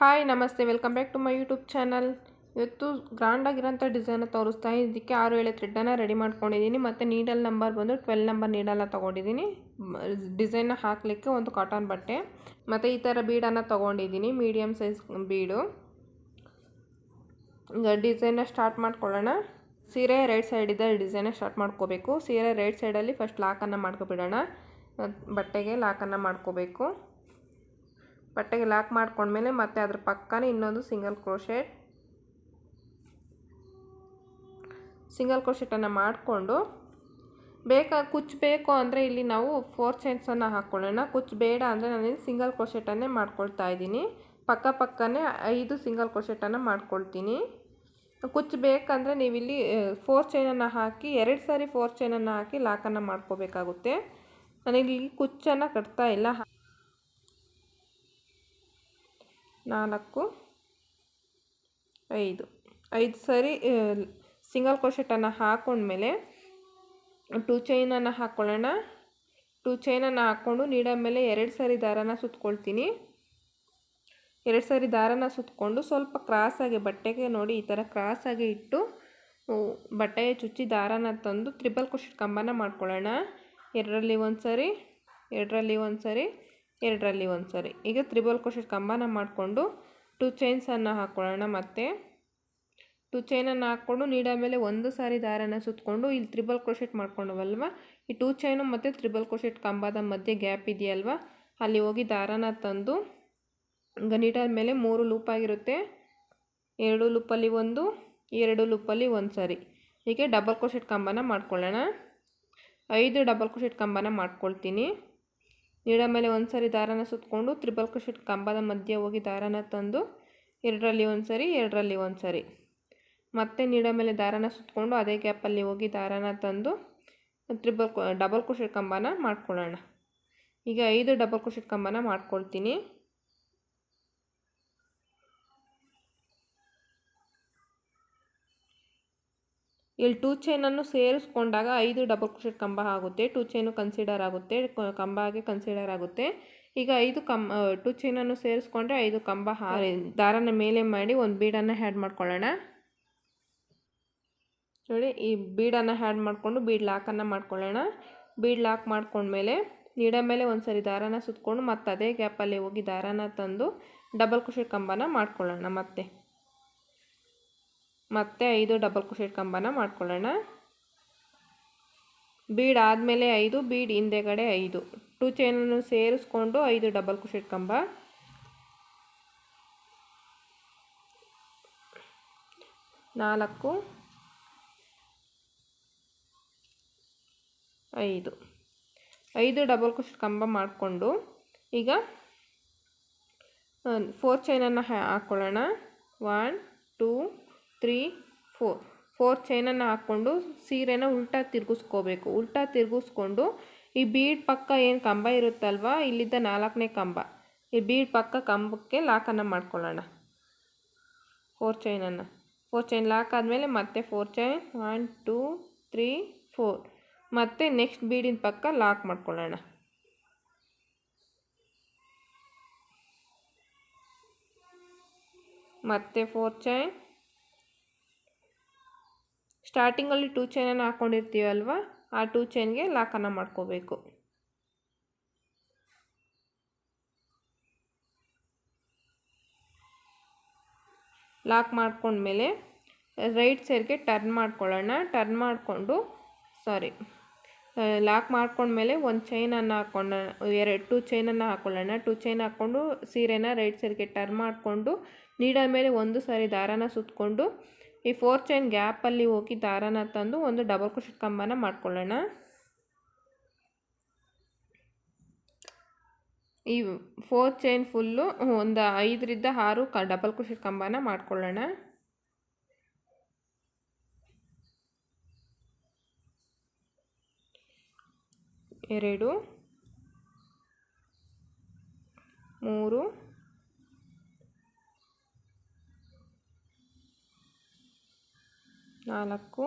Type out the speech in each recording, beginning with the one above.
Hi ನಮಸ್ತೆ welcome back to my YouTube channel. ಇವತ್ತು ಗ್ರ್ಯಾಂಡಾಗಿರೋಂಥ ಡಿಸೈನ ತೋರಿಸ್ತಾ ಇದಕ್ಕೆ 6 ಥ್ರೆಡ್ಡನ್ನು ರೆಡಿ ಮಾಡ್ಕೊಂಡಿದ್ದೀನಿ. ಮತ್ತು ನೀಡಲ್ ನಂಬರ್ ಬಂದು 12 ನಂಬರ್ ನೀಡಲ್ಲ ತೊಗೊಂಡಿದ್ದೀನಿ. ಡಿಸೈನ್ನ ಹಾಕಲಿಕ್ಕೆ ಒಂದು ಕಾಟನ್ ಬಟ್ಟೆ ಮತ್ತು ಈ ಥರ ಬೀಡನ್ನು ತೊಗೊಂಡಿದ್ದೀನಿ, ಮೀಡಿಯಮ್ ಸೈಜ್ ಬೀಡು. ಈಗ ಡಿಸೈನ್ನ ಸ್ಟಾರ್ಟ್ ಮಾಡ್ಕೊಳ್ಳೋಣ. ಸೀರೆ ರೈಟ್ ಸೈಡಿಂದ ಡಿಸೈನ ಸ್ಟಾರ್ಟ್ ಮಾಡ್ಕೋಬೇಕು. ಸೀರೆ ರೈಟ್ ಸೈಡಲ್ಲಿ ಫಸ್ಟ್ ಲಾಕನ್ನು ಮಾಡ್ಕೊಬಿಡೋಣ. ಬಟ್ಟೆಗೆ ಲಾಕನ್ನು ಮಾಡ್ಕೋಬೇಕು. ಬಟ್ಟೆಗೆ ಲಾಕ್ ಮಾಡ್ಕೊಂಡ್ಮೇಲೆ ಮತ್ತೆ ಅದ್ರ ಪಕ್ಕನೇ ಇನ್ನೊಂದು ಸಿಂಗಲ್ ಕ್ರೋಶೆಟನ್ನು ಮಾಡಿಕೊಂಡು ಕುಚ್ಚು ಬೇಕು ಅಂದರೆ ಇಲ್ಲಿ ನಾವು 4 ಚೈನ್ಸನ್ನು ಹಾಕ್ಕೊಳ್ಳೋಣ. ಕುಚ್ಚು ಬೇಡ ಅಂದರೆ ನಾನು ಸಿಂಗಲ್ ಕ್ರೋಶೆಟನ್ನೇ ಮಾಡ್ಕೊಳ್ತಾ ಇದ್ದೀನಿ. ಪಕ್ಕನೇ 5 ಸಿಂಗಲ್ ಕ್ರೋಶೆಟನ್ನು ಮಾಡ್ಕೊಳ್ತೀನಿ. ಕುಚ್ಚು ಬೇಕಂದರೆ ನೀವಿಲ್ಲಿ 4 ಚೈನನ್ನು ಹಾಕಿ 2 ಸಾರಿ 4 ಚೈನನ್ನು ಹಾಕಿ ಲಾಕನ್ನು ಮಾಡ್ಕೋಬೇಕಾಗುತ್ತೆ. ನಾನಿಲ್ಲಿ ಕುಚ್ಚನ್ನು ಕಟ್ತಾ ಇಲ್ಲ. 4 5 ಸರಿ ಸಿಂಗಲ್ ಕ್ರೋಶೆಟನ್ನು ಹಾಕೊಂಡ್ಮೇಲೆ 2 ಚೈನನ್ನು ಹಾಕ್ಕೊಳ್ಳೋಣ. 2 ಚೈನನ್ನು ಹಾಕ್ಕೊಂಡು ನೀಡಲ್ ಮೇಲೆ 2 ಸಾರಿ ದಾರನ ಸುತ್ಕೊಳ್ತೀನಿ. 2 ಸಾರಿ ದಾರನ ಸುತ್ತಕೊಂಡು ಸ್ವಲ್ಪ ಕ್ರಾಸಾಗಿ ಬಟ್ಟೆಗೆ ನೋಡಿ ಈ ಥರ ಕ್ರಾಸಾಗಿ ಇಟ್ಟು ಬಟ್ಟೆಗೆ ಚುಚ್ಚಿ ದಾರನ ತಂದು ಟ್ರಿಬಲ್ ಕ್ರೋಶೆಟ್ ಕಂಬನ ಮಾಡ್ಕೊಳ್ಳೋಣ. 2ರಲ್ಲಿ 1 ಸರಿ, 2ರಲ್ಲಿ 1 ಸರಿ, 2ರಲ್ಲಿ 1 ಸರಿ. ಈಗ ಟ್ರಿಬಲ್ ಕ್ರೋಶೆಟ್ ಕಂಬನ ಮಾಡಿಕೊಂಡು 2 ಚೈನ್ಸನ್ನು ಹಾಕ್ಕೊಳ್ಳೋಣ. ಮತ್ತೆ 2 ಚೈನನ್ನು ಹಾಕ್ಕೊಂಡು ನೀಡಲ್ ಮೇಲೆ 1 ಸಾರಿ ದಾರನ ಸುತ್ತಕೊಂಡು ಇಲ್ಲಿ ಟ್ರಿಬಲ್ ಕ್ರೋಶೆಟ್ ಮಾಡ್ಕೊಂಡವಲ್ವ, ಈ 2 ಚೈನು ಮತ್ತು ಟ್ರಿಬಲ್ ಕ್ರೋಶೆಟ್ ಕಂಬದ ಮಧ್ಯೆ ಗ್ಯಾಪ್ ಇದೆಯಲ್ವ, ಅಲ್ಲಿ ಹೋಗಿ ದಾರನ ತಂದು ಈಗ ನೀಡಲ್ ಮೇಲೆ 3 ಲೂಪ್ ಆಗಿರುತ್ತೆ. 2 ಲೂಪಲ್ಲಿ 1, 2 ಲೂಪಲ್ಲಿ 1 ಸರಿ. ಹೀಗೆ ಡಬಲ್ ಕ್ರೋಶೆಟ್ ಕಂಬನ ಮಾಡ್ಕೊಳ್ಳೋಣ. 5 ಡಬಲ್ ಕ್ರೋಶೆಟ್ ಕಂಬನ ಮಾಡ್ಕೊಳ್ತೀನಿ. ನೀಡಲ್ ಮೇಲೆ 1 ಸಾರಿ ದಾರನ ಸುತ್ತಕೊಂಡು ಟ್ರಿಬಲ್ ಕ್ರೋಶೆಟ್ ಕಂಬದ ಮಧ್ಯೆ ಹೋಗಿ ದಾರನ ತಂದು 2ರಲ್ಲಿ 1 ಸರಿ, 2ರಲ್ಲಿ 1 ಸರಿ. ಮತ್ತೆ ನೀಡಲ್ ಮೇಲೆ ದಾರನ ಸುತ್ತಕೊಂಡು ಅದೇ ಗ್ಯಾಪಲ್ಲಿ ಹೋಗಿ ದಾರನ ತಂದು ಡಬಲ್ ಕ್ರೋಶೆಟ್ ಕಂಬನ ಮಾಡ್ಕೊಳ್ಳೋಣ. ಈಗ 5 ಡಬಲ್ ಕ್ರೋಶೆಟ್ ಕಂಬನ ಮಾಡ್ಕೊಳ್ತೀನಿ. ಇಲ್ಲಿ 2 ಚೈನನ್ನು ಸೇರಿಸ್ಕೊಂಡಾಗ 5 ಡಬಲ್ ಕ್ರೋಶೆಟ್ ಕಂಬ ಆಗುತ್ತೆ. 2 ಚೈನು ಕನ್ಸಿಡರ್ ಆಗುತ್ತೆ, ಕಂಬ ಆಗಿ ಕನ್ಸಿಡರ್ ಆಗುತ್ತೆ. ಈಗ 2 ಚೈನನ್ನು ಸೇರಿಸ್ಕೊಂಡ್ರೆ 5 ಕಂಬ ದಾರನ ಮೇಲೆ ಮಾಡಿ ಒಂದು ಬೀಡನ್ನು ಆ್ಯಡ್ ಮಾಡ್ಕೊಳ್ಳೋಣ. ನೋಡಿ, ಈ ಬೀಡನ್ನು ಆ್ಯಡ್ ಮಾಡಿಕೊಂಡು ಬೀಡ್ ಲಾಕನ್ನು ಮಾಡ್ಕೊಳ್ಳೋಣ. ಬೀಡ್ ಲಾಕ್ ಮಾಡ್ಕೊಂಡ್ಮೇಲೆ ನೀಡಲ್ ಮೇಲೆ 1 ಸಾರಿ ದಾರನ ಸುತ್ತಕೊಂಡು ಮತ್ತೆ ಅದೇ ಗ್ಯಾಪಲ್ಲಿ ಹೋಗಿ ದಾರನ ತಂದು ಡಬಲ್ ಕ್ರೋಶೆಟ್ ಕಂಬನ ಮಾಡ್ಕೊಳ್ಳೋಣ. ಮತ್ತೆ 5 ಡಬಲ್ ಕ್ರೋಶೆಟ್ ಕಂಬನ ಮಾಡ್ಕೊಳ್ಳೋಣ. ಬೀಡ್ ಆದಮೇಲೆ 5, ಬೀಡ್ ಹಿಂದೆಗಡೆ 5, 2 ಚೈನನ್ನು ಸೇರಿಸ್ಕೊಂಡು 5 ಡಬಲ್ ಕ್ರೋಶೆಟ್ ಕಂಬ. 4 5 ಡಬಲ್ ಕ್ರೋಶೆಟ್ ಕಂಬ ಮಾಡಿಕೊಂಡು ಈಗ 4 ಚೈನನ್ನು ಹಾಕ್ಕೊಳ್ಳೋಣ. 1 2 3 4 ಚೈನನ್ನು ಹಾಕ್ಕೊಂಡು ಸೀರೆನ ಉಲ್ಟಾ ತಿರುಗಿಸ್ಕೋಬೇಕು. ಉಲ್ಟಾ ತಿರುಗಿಸ್ಕೊಂಡು ಈ ಬೀಡ್ ಪಕ್ಕ ಏನು ಕಂಬ ಇರುತ್ತಲ್ವ, ಇಲ್ಲಿದ್ದ 4ನೇ ಕಂಬ, ಈ ಬೀಡ್ ಪಕ್ಕ ಕಂಬಕ್ಕೆ ಲಾಕನ್ನು ಮಾಡ್ಕೊಳ್ಳೋಣ. 4 ಚೈನ್ ಲಾಕ್ ಆದಮೇಲೆ ಮತ್ತೆ 4 ಚೈನ್ 1 2 3 4 ಮತ್ತೆ ನೆಕ್ಸ್ಟ್ ಬೀಡಿನ ಪಕ್ಕ ಲಾಕ್ ಮಾಡ್ಕೊಳ್ಳೋಣ. ಮತ್ತೆ 4 ಚೈನ್. ಸ್ಟಾರ್ಟಿಂಗಲ್ಲಿ 2 ಚೈನನ್ನು ಹಾಕ್ಕೊಂಡಿರ್ತೀವಲ್ವ, ಆ 2 ಚೈನ್ಗೆ ಲಾಕನ್ನು ಮಾಡ್ಕೋಬೇಕು. ಲಾಕ್ ಮಾಡ್ಕೊಂಡ್ಮೇಲೆ ರೈಟ್ ಸೈಡ್ಗೆ ಟರ್ನ್ ಮಾಡ್ಕೊಳ್ಳೋಣ. ಲಾಕ್ ಮಾಡ್ಕೊಂಡ್ಮೇಲೆ 1 ಚೈನನ್ನು ಹಾಕ್ಕೊಂಡು 2 ಚೈನನ್ನು ಹಾಕ್ಕೊಳ್ಳೋಣ. 2 ಚೈನ್ ಹಾಕ್ಕೊಂಡು ಸೀರೆನ ರೈಟ್ ಸೈಡ್ಗೆ ಟರ್ನ್ ಮಾಡಿಕೊಂಡು ನೀಡಲ್ ಮೇಲೆ 1 ಸಾರಿ ದಾರನ ಸುತ್ತಕೊಂಡು ಈ 4 ಚೈನ್ ಗ್ಯಾಪಲ್ಲಿ ಹೋಗಿ ದಾರನ ತಂದು ಒಂದು ಡಬಲ್ ಕ್ರೋಶೆಟ್ ಕಂಬನ ಮಾಡ್ಕೊಳ್ಳೋಣ. ಈ 4 ಚೈನ್ ಫುಲ್ಲು ಒಂದು 5ರಿಂದ 6 ಡಬಲ್ ಕ್ರೋಶೆಟ್ ಕಂಬನ ಮಾಡ್ಕೊಳ್ಳೋಣ. ಎರಡು 3 4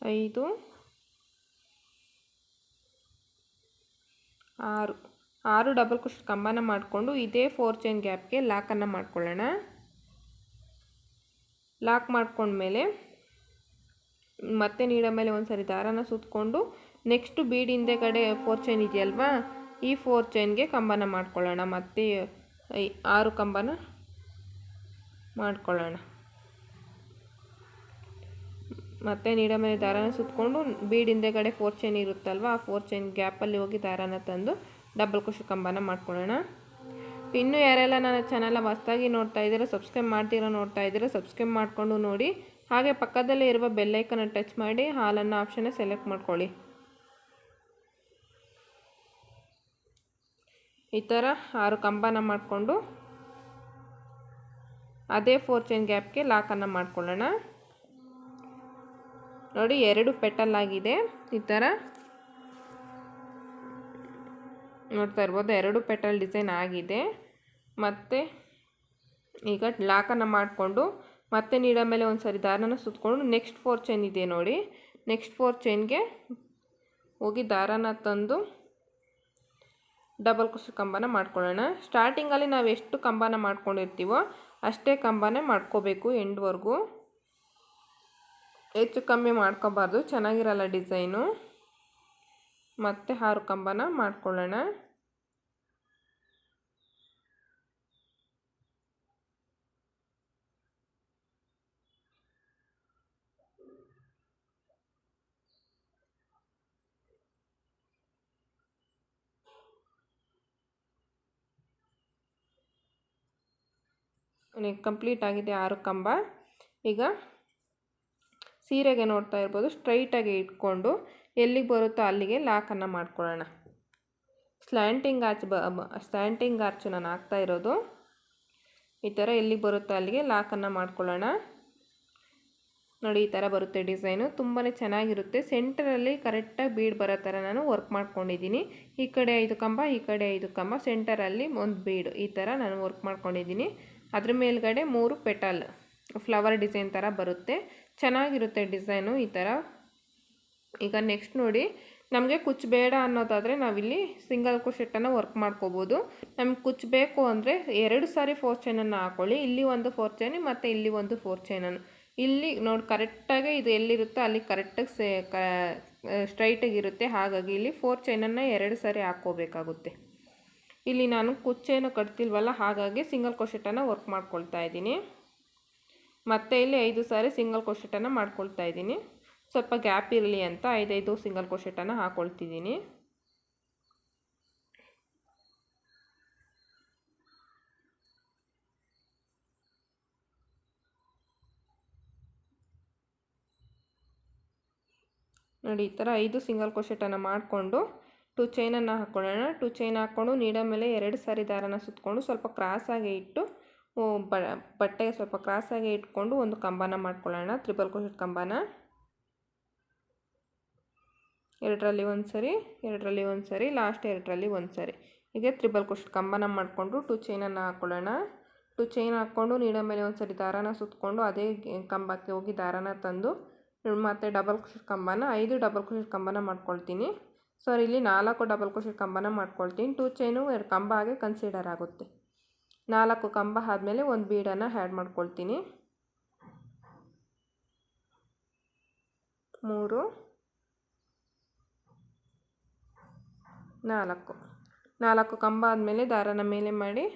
5 6 6 ಡಬಲ್ ಕ್ರೋಶೆಟ್ ಕಂಬನ ಮಾಡಿಕೊಂಡು ಇದೇ 4 ಚೈನ್ ಗ್ಯಾಪ್ಗೆ ಲಾಕನ್ನು ಮಾಡ್ಕೊಳ್ಳೋಣ. ಲಾಕ್ ಮಾಡ್ಕೊಂಡ್ಮೇಲೆ ಮತ್ತೆ ನೀಡೋ ಮೇಲೆ ಒಂದು ಸರಿ ದಾರನ ಸುತ್ತಕೊಂಡು ನೆಕ್ಸ್ಟ್ ಬೀಡ್ ಹಿಂದೆಗಡೆ 4 ಚೈನ್ ಇದೆಯಲ್ವಾ, ಈ 4 ಚೈನ್ಗೆ ಕಂಬನ ಮಾಡ್ಕೊಳ್ಳೋಣ. ಮತ್ತೆ 6 ಕಂಬನ ಮಾಡ್ಕೊಳ್ಳೋಣ. ಮತ್ತೆ ನೀಡೋ ಮೇಲೆ ದಾರನ ಸುತ್ತಕೊಂಡು ಬೀಡ್ ಹಿಂದೆಗಡೆ 4 ಚೈನ್ ಇರುತ್ತಲ್ವ, ಆ 4 ಚೈನ್ ಗ್ಯಾಪಲ್ಲಿ ಹೋಗಿ ದಾರನ ತಂದು ಡಬಲ್ ಕ್ರೋಶೆಟ್ ಕಂಬನ ಮಾಡ್ಕೊಳ್ಳೋಣ. ಇನ್ನೂ ಯಾರೆಲ್ಲ ನನ್ನ ಚಾನಲ್ನ ಹೊಸದಾಗಿ ನೋಡ್ತಾ ಇದ್ದೀರಾ, ಸಬ್ಸ್ಕ್ರೈಬ್ ಮಾಡ್ತೀರಾ ನೋಡ್ತಾ ಇದ್ದೀರಾ, ಸಬ್ಸ್ಕ್ರೈಬ್ ಮಾಡಿಕೊಂಡು ನೋಡಿ. ಹಾಗೆ ಪಕ್ಕದಲ್ಲೇ ಇರುವ ಬೆಲ್ಲೈಕನ್ನ ಟಚ್ ಮಾಡಿ ಹಾಲನ್ನು ಆಪ್ಷನ್ನ ಸೆಲೆಕ್ಟ್ ಮಾಡ್ಕೊಳ್ಳಿ. ಈ ಥರ 6 ಕಂಬನ ಮಾಡಿಕೊಂಡು ಅದೇ 4 ಚೈನ್ ಗ್ಯಾಪ್ಗೆ ಲಾಕನ್ನು ಮಾಡ್ಕೊಳ್ಳೋಣ. ನೋಡಿ 2 ಪೆಟಲ್ ಆಗಿದೆ. ಈ ಥರ ನೋಡ್ತಾ ಇರ್ಬೋದು, 2 ಪೆಟಲ್ ಡಿಸೈನ್ ಆಗಿದೆ. ಮತ್ತು ಈಗ ಲಾಕನ್ನು ಮಾಡಿಕೊಂಡು ಮತ್ತೆ ನೀಡೋ ಮೇಲೆ ಒಂದು ಸರಿ ದಾರನ ಸುತ್ತಕೊಂಡು ನೆಕ್ಸ್ಟ್ 4 ಚೈನ್ ಇದೆ ನೋಡಿ, ನೆಕ್ಸ್ಟ್ 4 ಚೈನ್ಗೆ ಹೋಗಿ ದಾರನ ತಂದು ಡಬಲ್ ಕ್ರೋಶೆಟ್ ಕಂಬನ ಮಾಡ್ಕೊಳ್ಳೋಣ. ಸ್ಟಾರ್ಟಿಂಗಲ್ಲಿ ನಾವು ಎಷ್ಟು ಕಂಬನ ಮಾಡ್ಕೊಂಡಿರ್ತೀವೋ ಅಷ್ಟೇ ಕಂಬನೇ ಮಾಡ್ಕೋಬೇಕು ಎಂಡ್ವರೆಗೂ, ಹೆಚ್ಚು ಕಮ್ಮಿ ಮಾಡ್ಕೋಬಾರ್ದು, ಚೆನ್ನಾಗಿರಲ್ಲ ಡಿಸೈನು. ಮತ್ತೆ 6 ಕಂಬನ ಮಾಡ್ಕೊಳ್ಳೋಣ. ಕಂಪ್ಲೀಟ್ ಆಗಿದೆ 6 ಕಂಬ. ಈಗ ಸೀರೆಗೆ ನೋಡ್ತಾ ಇರ್ಬೋದು, ಸ್ಟ್ರೈಟಾಗಿ ಇಟ್ಕೊಂಡು ಎಲ್ಲಿಗೆ ಬರುತ್ತೋ ಅಲ್ಲಿಗೆ ಲಾಕನ್ನು ಮಾಡ್ಕೊಳ್ಳೋಣ. ಸ್ಲ್ಯಾಂಟಿಂಗ್ ಆರ್ಚ್ ನಾನು ಹಾಕ್ತಾ ಇರೋದು. ಈ ಥರ ಎಲ್ಲಿಗೆ ಬರುತ್ತೋ ಅಲ್ಲಿಗೆ ಲಾಕನ್ನು ಮಾಡ್ಕೊಳ್ಳೋಣ. ನೋಡಿ ಈ ಥರ ಬರುತ್ತೆ ಡಿಸೈನು, ತುಂಬಾ ಚೆನ್ನಾಗಿರುತ್ತೆ. ಸೆಂಟರಲ್ಲಿ ಕರೆಕ್ಟಾಗಿ ಬೀಡ್ ಬರೋ ಥರ ನಾನು ವರ್ಕ್ ಮಾಡ್ಕೊಂಡಿದ್ದೀನಿ. ಈ ಕಡೆ 5 ಕಂಬ, ಈ ಕಡೆ 5 ಕಂಬ, ಸೆಂಟರಲ್ಲಿ ಒಂದು ಬೀಡ್, ಈ ಥರ ನಾನು ವರ್ಕ್ ಮಾಡ್ಕೊಂಡಿದ್ದೀನಿ. ಅದ್ರ ಮೇಲ್ಗಡೆ 3 ಪೆಟಲ್ ಫ್ಲವರ್ ಡಿಸೈನ್ ಥರ ಬರುತ್ತೆ, ಚೆನ್ನಾಗಿರುತ್ತೆ ಡಿಸೈನು ಈ ಥರ. ಈಗ ನೆಕ್ಸ್ಟ್ ನೋಡಿ, ನಮಗೆ ಕುಚ್ಚು ಬೇಡ ಅನ್ನೋದಾದರೆ ನಾವಿಲ್ಲಿ ಸಿಂಗಲ್ ಕ್ರೋಶೆಟನ್ನು ವರ್ಕ್ ಮಾಡ್ಕೋಬೋದು. ನಮ್ಗೆ ಕುಚ್ಚು ಬೇಕು ಅಂದರೆ 2 ಸಾರಿ 4 ಚೈನನ್ನು ಹಾಕ್ಕೊಳ್ಳಿ. ಇಲ್ಲಿ ಒಂದು 4 ಚೈನ್ ಮತ್ತು ಇಲ್ಲಿ ಒಂದು 4 ಚೈನನ್ನು. ಇಲ್ಲಿ ನೋಡಿ ಕರೆಕ್ಟಾಗಿ ಇದು ಎಲ್ಲಿರುತ್ತೋ ಅಲ್ಲಿ ಕರೆಕ್ಟಾಗಿ ಸ್ಟ್ರೈಟಾಗಿರುತ್ತೆ. ಹಾಗಾಗಿ ಇಲ್ಲಿ 4 ಚೈನನ್ನು 2 ಸಾರಿ ಹಾಕ್ಕೋಬೇಕಾಗುತ್ತೆ. ಇಲ್ಲಿ ನಾನು ಕುಚ್ಚೇನು ಕಟ್ತಿಲ್ವಲ್ಲ, ಹಾಗಾಗಿ ಸಿಂಗಲ್ ಕ್ರೋಶೆಟನ್ನು ವರ್ಕ್ ಮಾಡ್ಕೊಳ್ತಾ ಇದ್ದೀನಿ. ಮತ್ತು ಇಲ್ಲಿ 5 ಸಾರಿ ಸಿಂಗಲ್ ಕ್ರೋಶೆಟನ್ನು ಮಾಡ್ಕೊಳ್ತಾ ಇದ್ದೀನಿ. ಸ್ವಲ್ಪ ಗ್ಯಾಪ್ ಇರಲಿ ಅಂತ 5 ಸಿಂಗಲ್ ಕ್ರೋಶೆಟನ್ನು ಹಾಕ್ಕೊಳ್ತಿದ್ದೀನಿ. ನೋಡಿ ಈ ಥರ 5 ಸಿಂಗಲ್ ಕ್ರೋಶೆಟನ್ನು ಮಾಡಿಕೊಂಡು 2 ಚೈನನ್ನು ಹಾಕ್ಕೊಳ್ಳೋಣ. 2 ಚೈನ್ ಹಾಕ್ಕೊಂಡು ನೀಡೋ ಮೇಲೆ 2 ಸಾರಿ ದಾರನ ಸುತ್ತಕೊಂಡು ಸ್ವಲ್ಪ ಕ್ರಾಸಾಗಿ ಇಟ್ಟು ಬಟ್ಟೆಗೆ ಸ್ವಲ್ಪ ಕ್ರಾಸಾಗಿ ಇಟ್ಕೊಂಡು ಒಂದು ಕಂಬನ ಮಾಡ್ಕೊಳ್ಳೋಣ, ಟ್ರಿಪಲ್ ಕ್ರೋಶೆಟ್ ಕಂಬನ. 2ರಲ್ಲಿ ಒಂದು ಸರಿ, 2ರಲ್ಲಿ ಒಂದು ಸರಿ, ಲಾಸ್ಟ್ 2ರಲ್ಲಿ ಒಂದು ಸರಿ, ಹೀಗೆ ಟ್ರಿಪಲ್ ಕ್ರೋಶೆಟ್ ಕಂಬನ ಮಾಡಿಕೊಂಡು 2 ಚೈನನ್ನು ಹಾಕ್ಕೊಳ್ಳೋಣ. 2 ಚೈನ್ ಹಾಕ್ಕೊಂಡು ನೀಡೋ ಮೇಲೆ ಒಂದು ಸರಿ ದಾರನ ಸುತ್ತಕೊಂಡು ಅದೇ ಕಂಬಕ್ಕೆ ಹೋಗಿ ದಾರನ ತಂದು ಮತ್ತು ಡಬಲ್ ಕ್ರೋಶೆಟ್ ಕಂಬನ 5 ಡಬಲ್ ಕ್ರೋಶೆಟ್ ಕಂಬನ ಮಾಡ್ಕೊಳ್ತೀನಿ. ಸಾರಿ, ಇಲ್ಲಿ 4 ಡಬಲ್ ಕ್ರೋಶೆಟ್ ಕಂಬನ ಮಾಡ್ಕೊಳ್ತೀನಿ. 2 ಚೈನು 2 ಕಂಬ ಹಾಗೆ ಕನ್ಸಿಡರ್ ಆಗುತ್ತೆ. 4 ಕಂಬ ಆದಮೇಲೆ ಒಂದು ಬೀಡನ್ನು ಆ್ಯಡ್ ಮಾಡ್ಕೊಳ್ತೀನಿ. 3 4 ಕಂಬ ಆದಮೇಲೆ ದಾರನ ಮೇಲೆ ಮಾಡಿ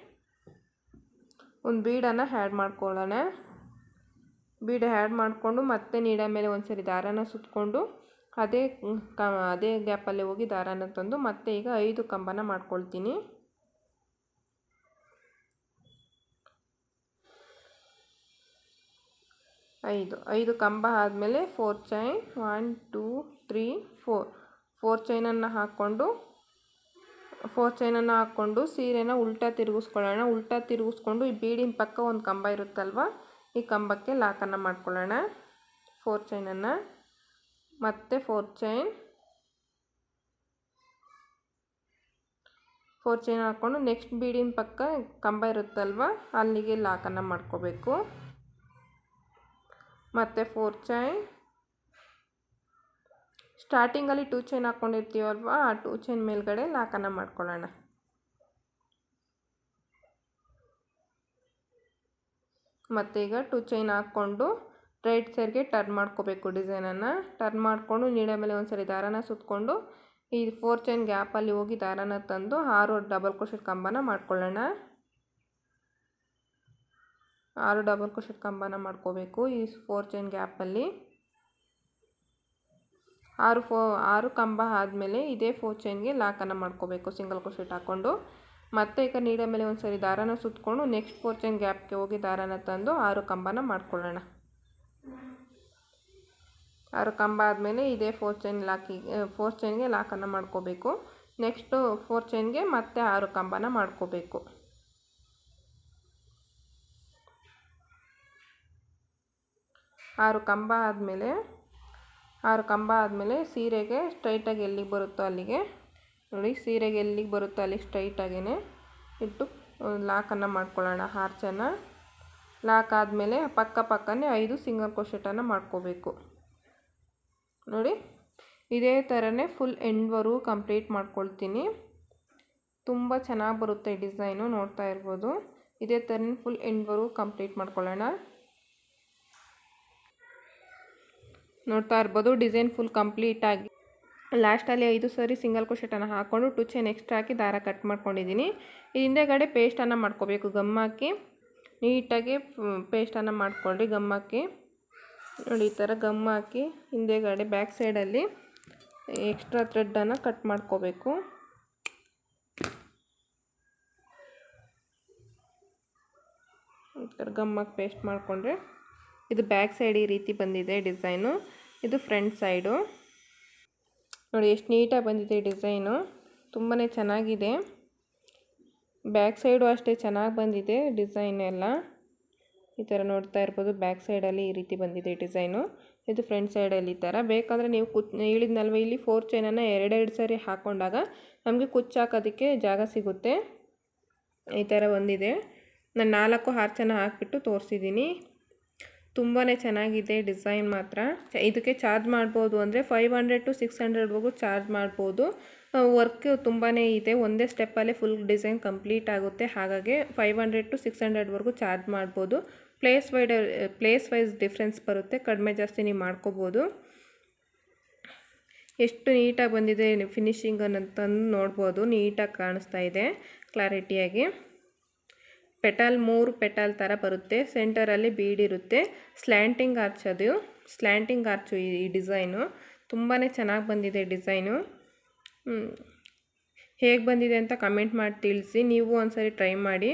ಒಂದು ಬೀಡನ್ನು ಆ್ಯಡ್ ಮಾಡ್ಕೊಳ್ಳೋಣ. ಬೀಡ್ ಆ್ಯಡ್ ಮಾಡಿಕೊಂಡು ಮತ್ತೆ ನೀಡೋ ಮೇಲೆ ಒಂದು ಸರಿ ದಾರನ ಸುತ್ತಕೊಂಡು ಅದೇ ಗ್ಯಾಪಲ್ಲಿ ಹೋಗಿ ದಾರನ ತಂದು ಮತ್ತೆ ಈಗ 5 ಕಂಬನ ಮಾಡ್ಕೊಳ್ತೀನಿ. 5 ಕಂಬ ಆದಮೇಲೆ 4 ಚೈನ್ 1 2 3 4 ಚೈನನ್ನು ಹಾಕ್ಕೊಂಡು ಸೀರೆನ ಉಲ್ಟಾ ತಿರುಗಿಸ್ಕೊಳ್ಳೋಣ. ಉಲ್ಟಾ ತಿರುಗಿಸ್ಕೊಂಡು ಈ ಬೀಡಿನ ಪಕ್ಕ ಒಂದು ಕಂಬ ಇರುತ್ತಲ್ವ, ಈ ಕಂಬಕ್ಕೆ ಲಾಕನ್ನು ಮಾಡ್ಕೊಳ್ಳೋಣ. 4 ಚೈನನ್ನು ಮತ್ತೆ 4 ಚೈನ್ ಹಾಕ್ಕೊಂಡು ನೆಕ್ಸ್ಟ್ ಬೀಡಿನ ಪಕ್ಕ ಕಂಬ ಇರುತ್ತಲ್ವ ಅಲ್ಲಿಗೆ ಲಾಕನ್ನು ಮಾಡ್ಕೋಬೇಕು. ಮತ್ತೆ 4 ಚೈನ್ ಸ್ಟಾರ್ಟಿಂಗಲ್ಲಿ 2 ಚೈನ್ ಹಾಕ್ಕೊಂಡಿರ್ತೀವಲ್ವ, ಆ 2 ಚೈನ್ ಮೇಲ್ಗಡೆ ಲಾಕನ್ನು ಮಾಡ್ಕೊಳ್ಳೋಣ. ಮತ್ತು ಈಗ 2 ಚೈನ್ ಹಾಕ್ಕೊಂಡು ರೈಟ್ ಸೈಡ್ಗೆ ಟರ್ನ್ ಮಾಡ್ಕೋಬೇಕು. ಡಿಸೈನನ್ನು ಟರ್ನ್ ಮಾಡಿಕೊಂಡು ನೀಡೋ ಮೇಲೆ ಒಂದು ಸರಿ ದಾರಾನ ಸುತ್ತಕೊಂಡು ಈ 4 ಚೈನ್ ಗ್ಯಾಪಲ್ಲಿ ಹೋಗಿ ದಾರಾನ ತಂದು 6 ಡಬಲ್ ಕ್ರೋಶೆಟ್ ಕಂಬನ ಮಾಡ್ಕೊಳ್ಳೋಣ. 6 ಡಬಲ್ ಕ್ರೋಶೆಟ್ ಕಂಬನ ಮಾಡ್ಕೋಬೇಕು ಈ 4 ಚೈನ್ ಗ್ಯಾಪಲ್ಲಿ. 6 ಕಂಬ ಆದಮೇಲೆ ಇದೇ 4 ಚೈನ್ಗೆ ಲಾಕನ್ನು ಮಾಡ್ಕೋಬೇಕು ಸಿಂಗಲ್ ಕ್ರೋಶೆಟ್ ಹಾಕ್ಕೊಂಡು. ಮತ್ತೆ ಈಗ ನೀಡೋ ಮೇಲೆ ಒಂದು ಸರಿ ದಾರಾನ ಸುತ್ತಕೊಂಡು ನೆಕ್ಸ್ಟ್ 4 ಚೈನ್ ಗ್ಯಾಪ್ಗೆ ಹೋಗಿ ದಾರಾನ ತಂದು 6 ಕಂಬನ ಮಾಡ್ಕೊಳ್ಳೋಣ. 6 ಕಂಬ ಆದಮೇಲೆ ಇದೇ 4 ಚೈನ್ಗೆ ಲಾಕನ್ನು ಮಾಡ್ಕೋಬೇಕು. ನೆಕ್ಸ್ಟು 4 ಚೈನ್ಗೆ ಮತ್ತೆ 6 ಕಂಬನ ಮಾಡ್ಕೋಬೇಕು. 6 ಕಂಬ ಆದಮೇಲೆ ಸೀರೆಗೆ ಸ್ಟ್ರೈಟಾಗಿ ಎಲ್ಲಿಗೆ ಬರುತ್ತೋ ಅಲ್ಲಿಗೆ ನೋಡಿ, ಸೀರೆಗೆ ಎಲ್ಲಿಗೆ ಬರುತ್ತೋ ಅಲ್ಲಿಗೆ ಸ್ಟ್ರೈಟಾಗೇ ಇಟ್ಟು ಲಾಕನ್ನು ಮಾಡ್ಕೊಳ್ಳೋಣ. ಹಾರ್ಚನ್ನು ಲಾಕ್ ಆದಮೇಲೆ ಪಕ್ಕನೇ 5 ಸಿಂಗಲ್ ಕ್ರೋಶೆಟನ್ನು ಮಾಡ್ಕೋಬೇಕು. ನೋಡಿ ಇದೇ ಥರನೇ ಫುಲ್ ಎಂಡ್ವರೆಗೂ ಕಂಪ್ಲೀಟ್ ಮಾಡ್ಕೊಳ್ತೀನಿ. ತುಂಬ ಚೆನ್ನಾಗಿ ಬರುತ್ತೆ ಡಿಸೈನು, ನೋಡ್ತಾ ಇರ್ಬೋದು. ಇದೇ ಥರನೇ ಫುಲ್ ಎಂಡ್ವರೆಗೂ ಕಂಪ್ಲೀಟ್ ಮಾಡ್ಕೊಳ್ಳೋಣ. ನೋಡ್ತಾ ಇರ್ಬೋದು ಡಿಸೈನ್ ಫುಲ್ ಕಂಪ್ಲೀಟಾಗಿ ಲಾಸ್ಟಲ್ಲಿ 5 ಸರಿ ಸಿಂಗಲ್ ಕ್ರೋಶೆಟನ್ನು ಹಾಕ್ಕೊಂಡು 2 ಚೈನ್ ಎಕ್ಸ್ಟ್ರಾ ಹಾಕಿ ದಾರ ಕಟ್ ಮಾಡ್ಕೊಂಡಿದ್ದೀನಿ. ಈ ಹಿಂದೆಗಡೆ ಪೇಸ್ಟನ್ನು ಮಾಡ್ಕೋಬೇಕು. ಗಮ್ಮಾಕಿ ನೀಟಾಗಿ ಪೇಸ್ಟನ್ನು ಮಾಡ್ಕೊಳ್ಳಿ. ಗಮ್ಮಾಕಿ ನೋಡಿ ಈ ಥರ ಗಮ್ಮಾಕಿ ಹಿಂದೆಗಡೆ ಬ್ಯಾಕ್ ಸೈಡಲ್ಲಿ ಎಕ್ಸ್ಟ್ರಾ ಥ್ರೆಡ್ಡನ್ನು ಕಟ್ ಮಾಡ್ಕೋಬೇಕು. ಈ ಥರ ಗಮ್ಮಾಕಿ ಪೇಸ್ಟ್ ಮಾಡಿಕೊಂಡ್ರೆ ಇದು ಬ್ಯಾಕ್ ಸೈಡ್ ಈ ರೀತಿ ಬಂದಿದೆ ಡಿಸೈನು. ಇದು ಫ್ರಂಟ್ ಸೈಡು ನೋಡಿ ಎಷ್ಟು ನೀಟಾಗಿ ಬಂದಿದೆ ಡಿಸೈನು, ತುಂಬಾ ಚೆನ್ನಾಗಿದೆ. ಬ್ಯಾಕ್ ಸೈಡು ಅಷ್ಟೇ ಚೆನ್ನಾಗಿ ಬಂದಿದೆ ಡಿಸೈನ್ ಎಲ್ಲ. ಈ ಥರ ನೋಡ್ತಾ ಇರ್ಬೋದು ಬ್ಯಾಕ್ ಸೈಡಲ್ಲಿ ಈ ರೀತಿ ಬಂದಿದೆ ಡಿಸೈನು. ಇದು ಫ್ರಂಟ್ ಸೈಡಲ್ಲಿ ಈ ಥರ. ಬೇಕಾದರೆ ನೀವು ಹೇಳಿದ್ನಲ್ವ ಇಲ್ಲಿ 4 ಚೈನನ್ನು 2 ಸರಿ ಹಾಕ್ಕೊಂಡಾಗ ನಮಗೆ ಕುಚ್ಚು ಹಾಕೋದಕ್ಕೆ ಜಾಗ ಸಿಗುತ್ತೆ. ಈ ಥರ ಬಂದಿದೆ. ನಾನು 4 ಹಾರ್ಚನ್ನು ಹಾಕಿಬಿಟ್ಟು ತೋರಿಸಿದ್ದೀನಿ. ತುಂಬಾ ಚೆನ್ನಾಗಿದೆ ಡಿಸೈನ್ ಮಾತ್ರ. ಇದಕ್ಕೆ ಚಾರ್ಜ್ ಮಾಡ್ಬೋದು ಅಂದರೆ 500 to 600ವರೆಗೂ ಚಾರ್ಜ್ ಮಾಡ್ಬೋದು. ವರ್ಕ್ ತುಂಬಾ ಇದೆ, ಒಂದೇ ಸ್ಟೆಪ್ಪಲ್ಲೇ ಫುಲ್ ಡಿಸೈನ್ ಕಂಪ್ಲೀಟ್ ಆಗುತ್ತೆ. ಹಾಗಾಗಿ 500 to 600ವರೆಗೂ ಚಾರ್ಜ್ ಮಾಡ್ಬೋದು. ಪ್ಲೇಸ್ ವೈಸ್ ಡಿಫ್ರೆನ್ಸ್ ಬರುತ್ತೆ, ಕಡಿಮೆ ಜಾಸ್ತಿ ನೀವು ಮಾಡ್ಕೋಬೋದು. ಎಷ್ಟು ನೀಟಾಗಿ ಬಂದಿದೆ ಫಿನಿಶಿಂಗ್ ಅಂತಂದು ನೋಡ್ಬೋದು, ನೀಟಾಗಿ ಕಾಣಿಸ್ತಾ ಇದೆ ಕ್ಲಾರಿಟಿಯಾಗಿ. ಪೆಟಲ್ 3 ಪೆಟಲ್ ಥರ ಬರುತ್ತೆ, ಸೆಂಟರಲ್ಲಿ ಬೀಡಿರುತ್ತೆ. ಸ್ಲ್ಯಾಂಟಿಂಗ್ ಆರ್ಚು ಈ ಡಿಸೈನು ತುಂಬಾ ಚೆನ್ನಾಗಿ ಬಂದಿದೆ ಡಿಸೈನು. ಹೇಗೆ ಬಂದಿದೆ ಅಂತ ಕಮೆಂಟ್ ಮಾಡಿ ತಿಳಿಸಿ. ನೀವು ಒಂದ್ಸರಿ ಟ್ರೈ ಮಾಡಿ.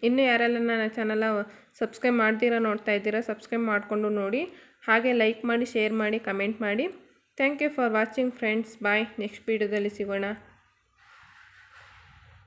ಇನ್ನೂ ಯಾರೆಲ್ಲ ನನ್ನ ಚಾನಲ್ ಸಬ್ಸ್ಕ್ರೈಬ್ ಮಾಡ್ತೀರಾ ನೋಡ್ತಾ ಇದ್ದೀರಾ, ಸಬ್ಸ್ಕ್ರೈಬ್ ಮಾಡಿಕೊಂಡು ನೋಡಿ. ಹಾಗೆ ಲೈಕ್ ಮಾಡಿ, ಶೇರ್ ಮಾಡಿ, ಕಮೆಂಟ್ ಮಾಡಿ. Thank you for watching friends. Bye. Next ವೀಡಿಯೋದಲ್ಲಿ ಸಿಗೋಣ.